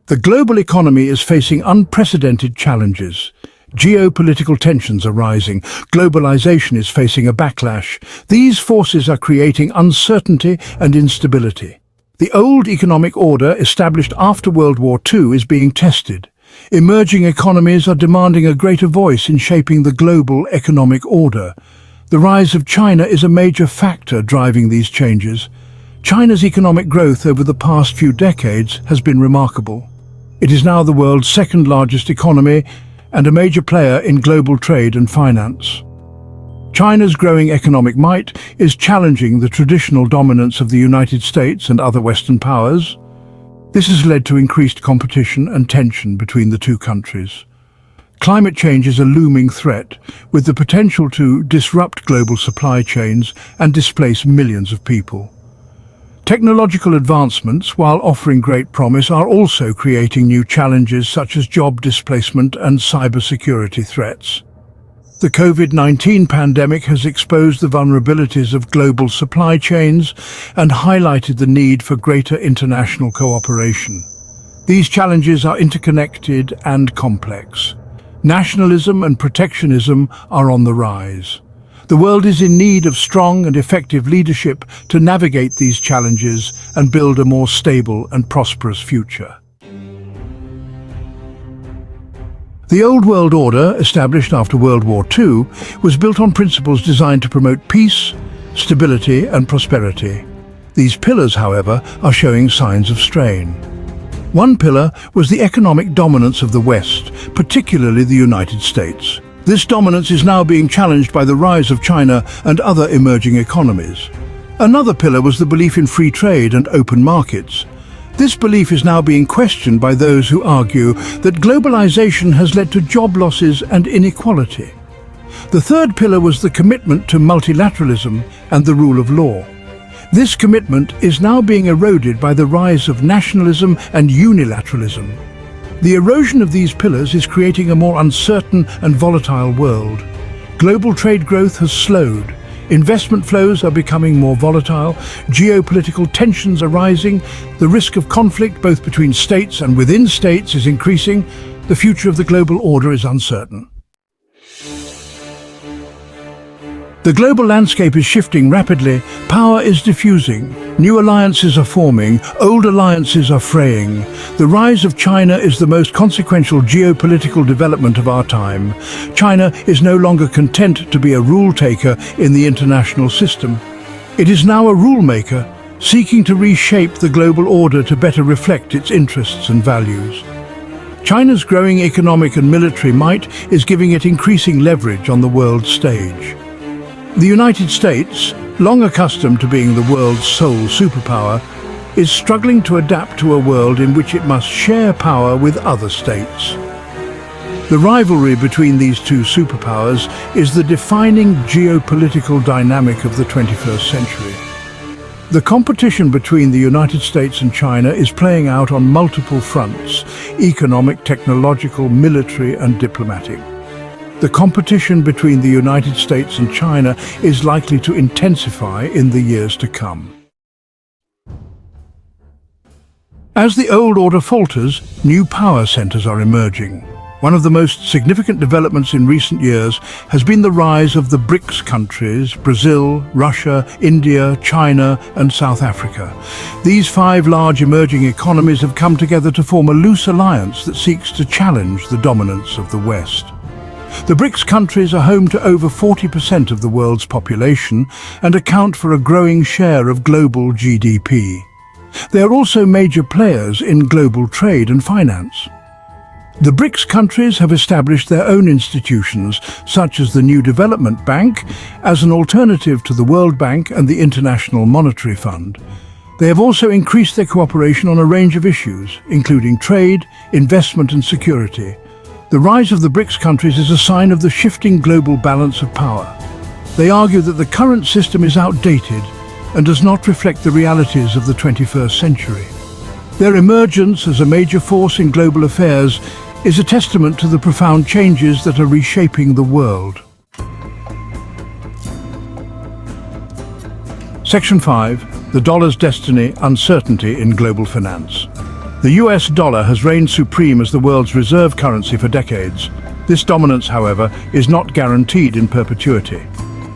The global economy is facing unprecedented challenges. Geopolitical tensions are rising. Globalization is facing a backlash. These forces are creating uncertainty and instability. The old economic order established after World War II is being tested. Emerging economies are demanding a greater voice in shaping the global economic order. The rise of China is a major factor driving these changes. China's economic growth over the past few decades has been remarkable. It is now the world's second largest economy and a major player in global trade and finance. China's growing economic might is challenging the traditional dominance of the United States and other Western powers. This has led to increased competition and tension between the two countries. Climate change is a looming threat, with the potential to disrupt global supply chains and displace millions of people. Technological advancements, while offering great promise, are also creating new challenges such as job displacement and cybersecurity threats. The COVID-19 pandemic has exposed the vulnerabilities of global supply chains and highlighted the need for greater international cooperation. These challenges are interconnected and complex. Nationalism and protectionism are on the rise. The world is in need of strong and effective leadership to navigate these challenges and build a more stable and prosperous future. The old world order, established after World War II, was built on principles designed to promote peace, stability and prosperity. These pillars, however, are showing signs of strain. One pillar was the economic dominance of the West, particularly the United States. This dominance is now being challenged by the rise of China and other emerging economies. Another pillar was the belief in free trade and open markets. This belief is now being questioned by those who argue that globalization has led to job losses and inequality. The third pillar was the commitment to multilateralism and the rule of law. This commitment is now being eroded by the rise of nationalism and unilateralism. The erosion of these pillars is creating a more uncertain and volatile world. Global trade growth has slowed. Investment flows are becoming more volatile. Geopolitical tensions are rising. The risk of conflict, both between states and within states, is increasing. The future of the global order is uncertain. The global landscape is shifting rapidly. Power is diffusing. New alliances are forming. Old alliances are fraying. The rise of China is the most consequential geopolitical development of our time. China is no longer content to be a rule taker in the international system. It is now a rule maker, seeking to reshape the global order to better reflect its interests and values. China's growing economic and military might is giving it increasing leverage on the world stage. The United States, long accustomed to being the world's sole superpower, is struggling to adapt to a world in which it must share power with other states. The rivalry between these two superpowers is the defining geopolitical dynamic of the 21st century. The competition between the United States and China is playing out on multiple fronts: economic, technological, military and diplomatic. The competition between the United States and China is likely to intensify in the years to come. As the old order falters, new power centers are emerging. One of the most significant developments in recent years has been the rise of the BRICS countries: Brazil, Russia, India, China and South Africa. These 5 large emerging economies have come together to form a loose alliance that seeks to challenge the dominance of the West. The BRICS countries are home to over 40% of the world's population and account for a growing share of global GDP. They are also major players in global trade and finance. The BRICS countries have established their own institutions, such as the New Development Bank, as an alternative to the World Bank and the International Monetary Fund. They have also increased their cooperation on a range of issues, including trade, investment and security. The rise of the BRICS countries is a sign of the shifting global balance of power. They argue that the current system is outdated and does not reflect the realities of the 21st century. Their emergence as a major force in global affairs is a testament to the profound changes that are reshaping the world. Section 5. The dollar's destiny, uncertainty in global finance. The US dollar has reigned supreme as the world's reserve currency for decades. This dominance, however, is not guaranteed in perpetuity.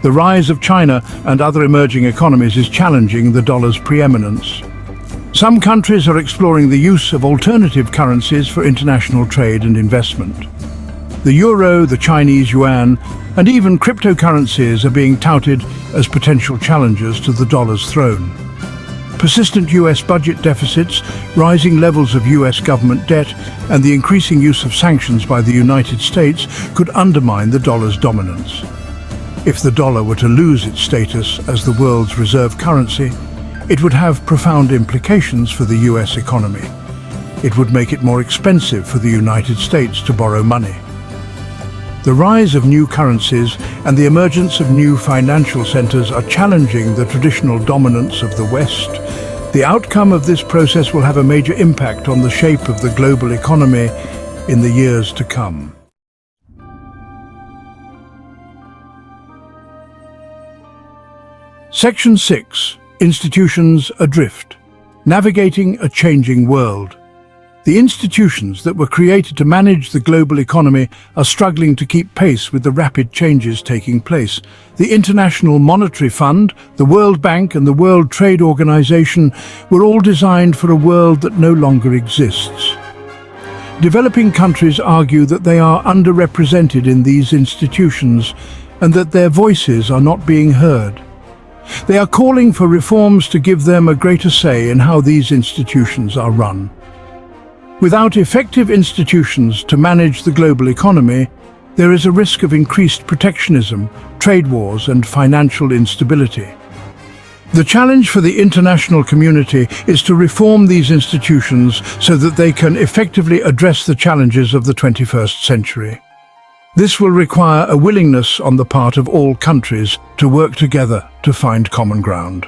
The rise of China and other emerging economies is challenging the dollar's preeminence. Some countries are exploring the use of alternative currencies for international trade and investment. The euro, the Chinese yuan, and even cryptocurrencies are being touted as potential challengers to the dollar's throne. Persistent US budget deficits, rising levels of US government debt, and the increasing use of sanctions by the United States could undermine the dollar's dominance. If the dollar were to lose its status as the world's reserve currency, it would have profound implications for the US economy. It would make it more expensive for the United States to borrow money. The rise of new currencies and the emergence of new financial centers are challenging the traditional dominance of the West. The outcome of this process will have a major impact on the shape of the global economy in the years to come. Section 6. Institutions Adrift. Navigating a changing world. The institutions that were created to manage the global economy are struggling to keep pace with the rapid changes taking place. The International Monetary Fund, the World Bank and the World Trade Organization were all designed for a world that no longer exists. Developing countries argue that they are underrepresented in these institutions and that their voices are not being heard. They are calling for reforms to give them a greater say in how these institutions are run. Without effective institutions to manage the global economy, there is a risk of increased protectionism, trade wars, and financial instability. The challenge for the international community is to reform these institutions so that they can effectively address the challenges of the 21st century. This will require a willingness on the part of all countries to work together to find common ground.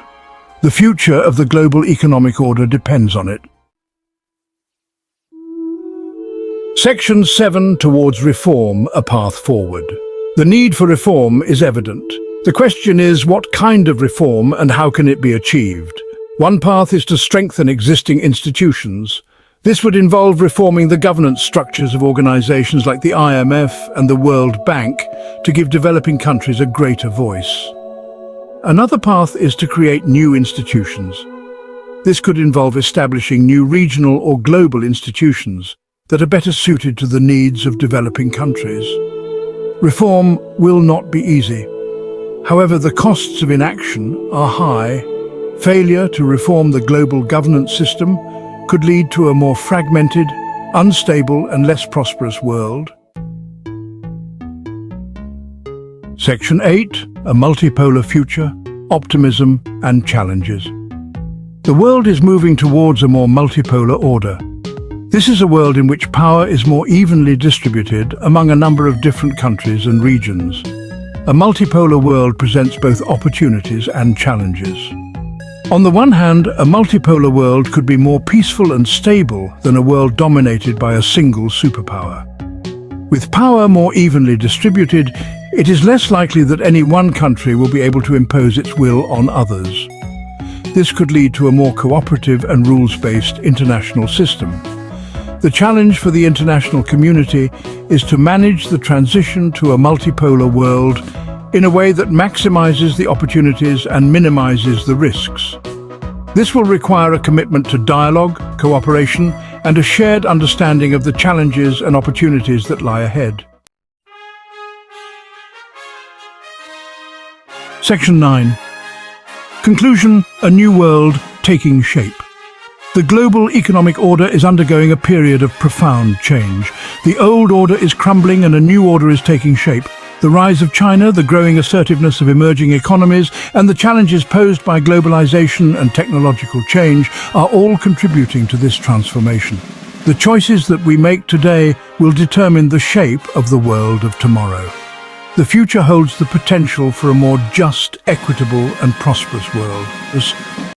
The future of the global economic order depends on it. Section 7. Towards reform, a path forward. The need for reform is evident. The question is, what kind of reform and how can it be achieved? One path is to strengthen existing institutions. This would involve reforming the governance structures of organizations like the IMF and the World Bank to give developing countries a greater voice. Another path is to create new institutions. This could involve establishing new regional or global institutions that are better suited to the needs of developing countries. Reform will not be easy. However, the costs of inaction are high. Failure to reform the global governance system could lead to a more fragmented, unstable and less prosperous world. Section 8. A multipolar future, optimism and challenges. The world is moving towards a more multipolar order. This is a world in which power is more evenly distributed among a number of different countries and regions. A multipolar world presents both opportunities and challenges. On the one hand, a multipolar world could be more peaceful and stable than a world dominated by a single superpower. With power more evenly distributed, it is less likely that any one country will be able to impose its will on others. This could lead to a more cooperative and rules-based international system. The challenge for the international community is to manage the transition to a multipolar world in a way that maximizes the opportunities and minimizes the risks. This will require a commitment to dialogue, cooperation, and a shared understanding of the challenges and opportunities that lie ahead. Section 9. Conclusion: a new world taking shape. The global economic order is undergoing a period of profound change. The old order is crumbling and a new order is taking shape. The rise of China, the growing assertiveness of emerging economies, and the challenges posed by globalization and technological change are all contributing to this transformation. The choices that we make today will determine the shape of the world of tomorrow. The future holds the potential for a more just, equitable, and prosperous world.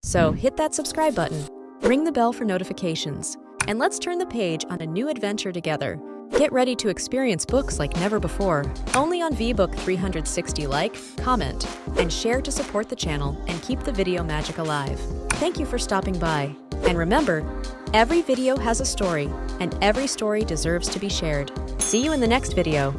So hit that subscribe button, ring the bell for notifications, and let's turn the page on a new adventure together. Get ready to experience books like never before, only on VBook 360. Like, comment, and share to support the channel and keep the video magic alive. Thank you for stopping by. And remember, Every video has a story, and every story deserves to be shared. See you in the next video.